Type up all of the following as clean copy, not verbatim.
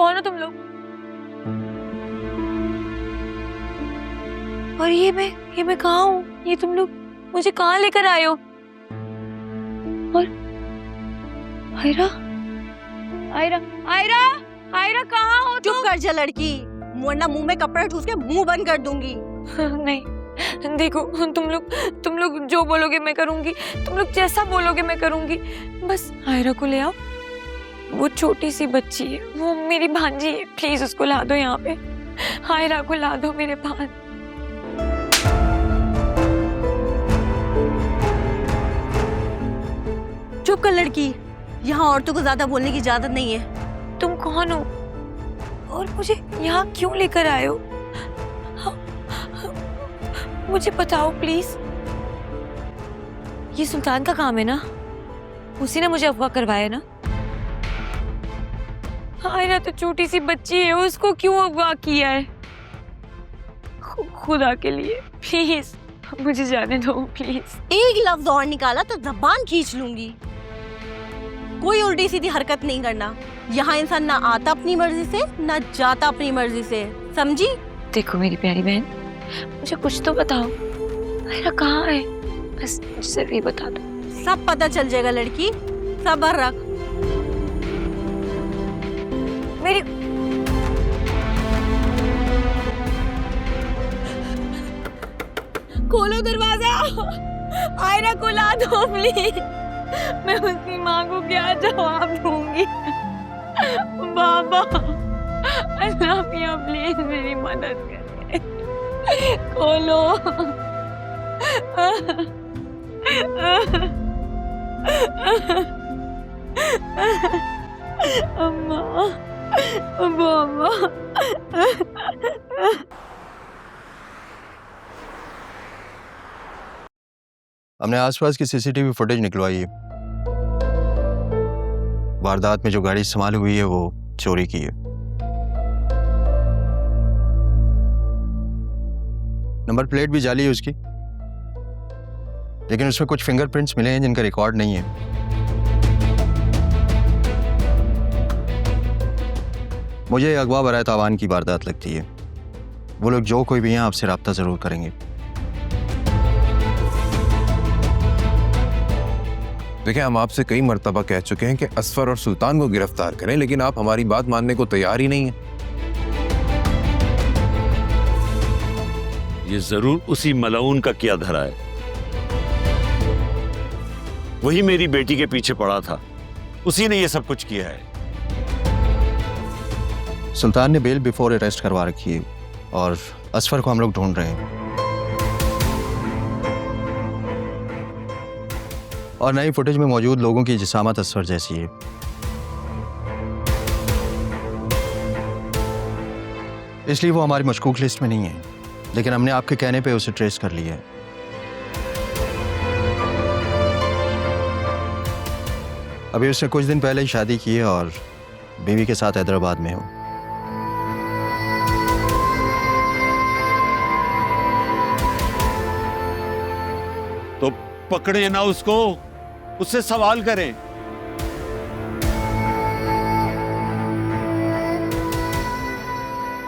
कौन हो तुम लोग? और ये मैं कहाँ हूँ? ये तुम लोग मुझे कहाँ लेकर आए हो? और आयरा आयरा आयरा आयरा कहाँ हो तुम? चुप कर जा लड़की, वरना मुंह में कपड़ा ठूस के मुंह बंद कर दूंगी। नहीं, देखो तुम लोग जो बोलोगे मैं करूंगी, तुम लोग जैसा बोलोगे मैं करूंगी। बस आयरा को ले आओ, वो छोटी सी बच्ची है, वो मेरी भांजी है, प्लीज उसको ला दो यहाँ पे। आयरा को ला दो मेरे पास। चुप कर लड़की, यहाँ औरतों को ज्यादा बोलने की इजाजत नहीं है। तुम कौन हो और मुझे यहाँ क्यों लेकर आए हो? मुझे बताओ प्लीज। ये सुल्तान का काम है ना? उसी ने मुझे अगवा करवाया ना? आयरा तो छोटी सी बच्ची है, उसको क्यों अगवा किया है? खुदा के लिए प्लीज मुझे जाने दो प्लीज। एक लफ्ज और निकाला तो जबान खींच लूंगी। कोई उल्टी सीधी हरकत नहीं करना। यहाँ इंसान ना आता अपनी मर्जी से, ना जाता अपनी मर्जी से, समझी? देखो मेरी प्यारी बहन, मुझे कुछ तो बताओ, आयरा कहाँ है? बस मुझे सिर्फ ये बता दो। सब पता चल जाएगा लड़की, सब्र रख। मेरी खोलो दरवाजा, आयरा को ला दो प्लीज। मैं उसकी माँ को क्या जवाब दूंगी? बाबा अल्लाह मियां प्लीज मेरी मदद करें, खोलो। अम्मा, बाबा। हमने आसपास की सीसीटीवी फुटेज निकलवाई है। वारदात में जो गाड़ी इस्तेमाल हुई है वो चोरी की है। नंबर प्लेट भी जाली है उसकी, लेकिन उसमें कुछ फिंगरप्रिंट्स मिले हैं जिनका रिकॉर्ड नहीं है। मुझे अगवा बराए तावान की वारदात लगती है। वो लोग जो कोई भी हैं आपसे राब्ता जरूर करेंगे। देखिए, हम आपसे कई मर्तबा कह चुके हैं कि असफर और सुल्तान को गिरफ्तार करें, लेकिन आप हमारी बात मानने को तैयार ही नहीं हैं। ये जरूर उसी मलाउन का किया धरा है। वही मेरी बेटी के पीछे पड़ा था, उसी ने ये सब कुछ किया है। सुल्तान ने बेल बिफोर अरेस्ट करवा रखी है और असफर को हम लोग ढूंढ रहे हैं। और नई फुटेज में मौजूद लोगों की जिसामत असफर जैसी है। इसलिए वो हमारी मशकूक लिस्ट में नहीं है, लेकिन हमने आपके कहने पे उसे ट्रेस कर लिया है। अभी उसने कुछ दिन पहले ही शादी की है और बीवी के साथ हैदराबाद में हो। तो पकड़े ना उसको, उससे सवाल करें।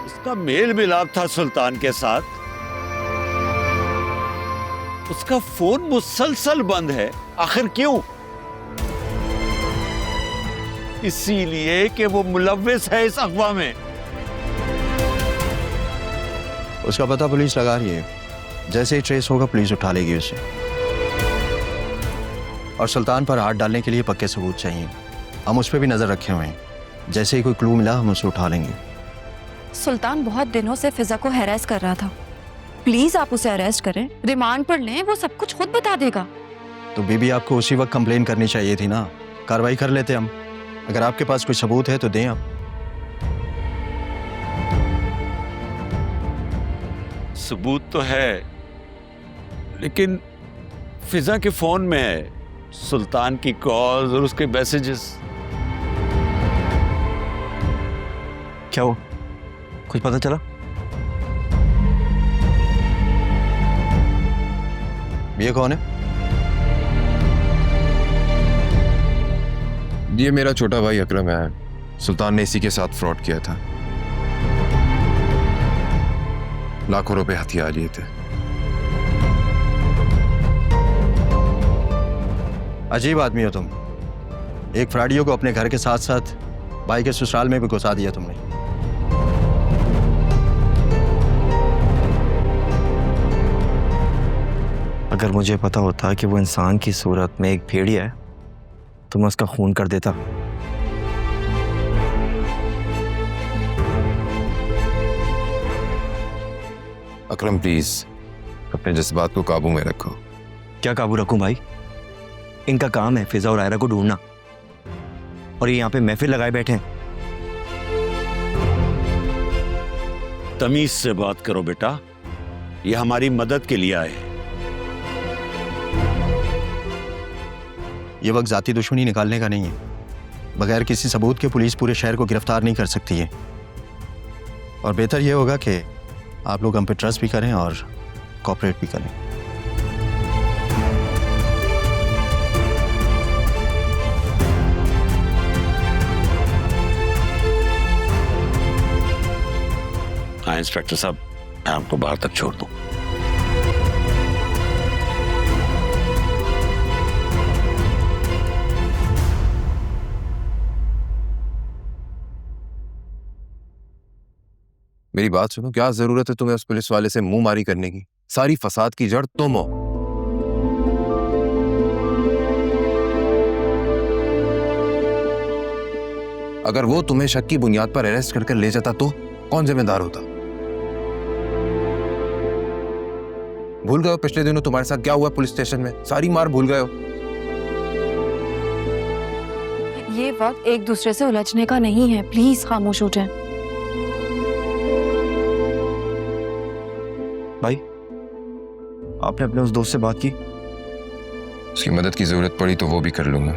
उसका मेल मिलाप था सुल्तान के साथ, उसका फोन मुसलसल बंद है। आखिर क्यों? इसीलिए कि वो मुलव्विस है इस अगवा में। उसका पता पुलिस लगा रही है। जैसे ही ट्रेस होगा पुलिस उठा लेगी उसे। और सुल्तान पर हाथ डालने के लिए पक्के सबूत चाहिए। हम उस पर भी नजर रखे हुए हैं। जैसे ही कोई क्लू मिला हम उसे उठा लेंगे। सुल्तान बहुत दिनों से फिजा को हैरेस कर रहा था। प्लीज आप उसे अरेस्ट करें, रिमांड पर लें, वो सब कुछ खुद बता देगा। तो बीबी आपको उसी वक्त कंप्लेन करनी चाहिए थी ना। कार्रवाई कर लेते हम। अगर आपके पास कोई सबूत है तो दें आप। सबूत तो है, लेकिन फिजा के फोन में है सुल्तान की कॉल्स और उसके मैसेजेस। क्या हो, कुछ पता चला? ये कौन है? ये मेरा छोटा भाई अकरम है। सुल्तान ने इसी के साथ फ्रॉड किया था, लाखों रुपए हथियार लिए थे। अजीब आदमी हो तुम। एक फ्राडियो को अपने घर के साथ साथ भाई के ससुराल में भी घुसा दिया तुमने। अगर मुझे पता होता कि वो इंसान की सूरत में एक भेड़िया है तो मैं उसका खून कर देता। अकरम प्लीज अपने जज्बात को काबू में रखो। क्या काबू रखूं भाई? इनका काम है फिजा और आयरा को ढूंढना, और ये यहाँ पे महफिल लगाए बैठे हैं। तमीज से बात करो बेटा, ये हमारी मदद के लिए आए हैं। ये वक्त जाति दुश्मनी निकालने का नहीं है। बगैर किसी सबूत के पुलिस पूरे शहर को गिरफ्तार नहीं कर सकती है। और बेहतर ये होगा कि आप लोग हम पे ट्रस्ट भी करें और कोऑपरेट भी करें। हाँ इंस्पेक्टर साहब, मैं आपको बाहर तक छोड़ दूं। मेरी बात सुनो, क्या जरूरत है तुम्हें उस पुलिस वाले से मुंह मारी करने की? सारी फसाद की जड़ तुम हो। अगर वो तुम्हें शक की बुनियाद पर अरेस्ट करके ले जाता तो कौन जिम्मेदार होता? भूल गए हो पिछले दिनों तुम्हारे साथ क्या हुआ पुलिस स्टेशन में? सारी मार भूल गए हो। ये वक्त एक दूसरे से उलझने का नहीं है, प्लीज खामोश हो जाएं। भाई, आपने अपने उस दोस्त से बात की? उसकी मदद की जरूरत पड़ी तो वो भी कर लूंगा।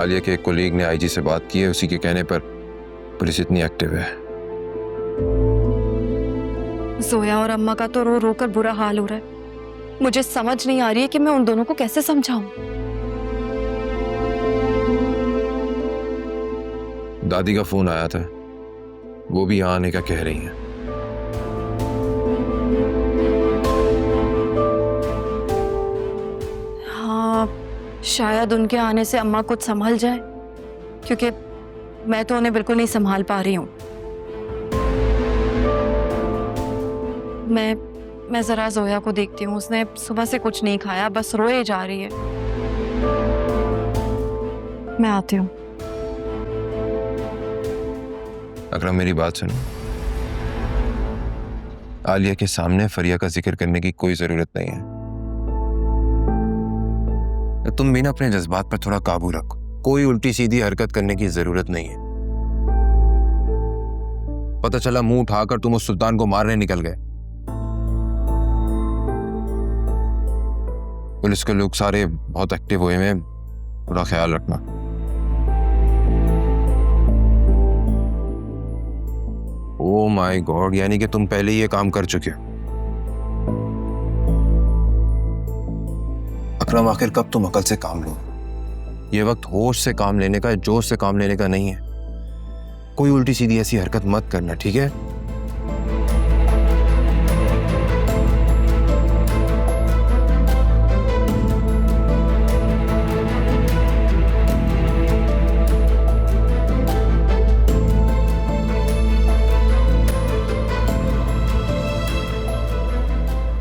आलिया के एक कोलीग ने आईजी से बात की है, उसी के कहने पर पुलिस इतनी एक्टिव है। जोया और अम्मा का तो रो रो कर बुरा हाल हो रहा है। मुझे समझ नहीं आ रही है कि मैं उन दोनों को कैसे समझाऊं। दादी का फोन आया था, वो भी यहाँ आने का कह रही हैं। हाँ, शायद उनके आने से अम्मा कुछ संभल जाए, क्योंकि मैं तो उन्हें बिल्कुल नहीं संभाल पा रही हूँ। मैं जरा जोया को देखती हूँ। उसने सुबह से कुछ नहीं खाया, बस रोए जा रही है। मैं आती हूँ। अकरम मेरी बात सुनो, आलिया के सामने फरिया का जिक्र करने की कोई जरूरत नहीं है। तुम भी ना अपने जज्बात पर थोड़ा काबू रखो। कोई उल्टी सीधी हरकत करने की जरूरत नहीं है। पता चला मुंह उठाकर तुम उस सुल्तान को मारने निकल गए। पुलिस के लोग सारे बहुत एक्टिव हुए हैं, थोड़ा ख्याल रखना। ओह माय गॉड, यानी कि तुम पहले ही ये काम कर चुके हो। अकरम आखिर कब तुम अकल से काम लो? ये वक्त होश से काम लेने का, जोश से काम लेने का नहीं है। कोई उल्टी सीधी ऐसी हरकत मत करना, ठीक है?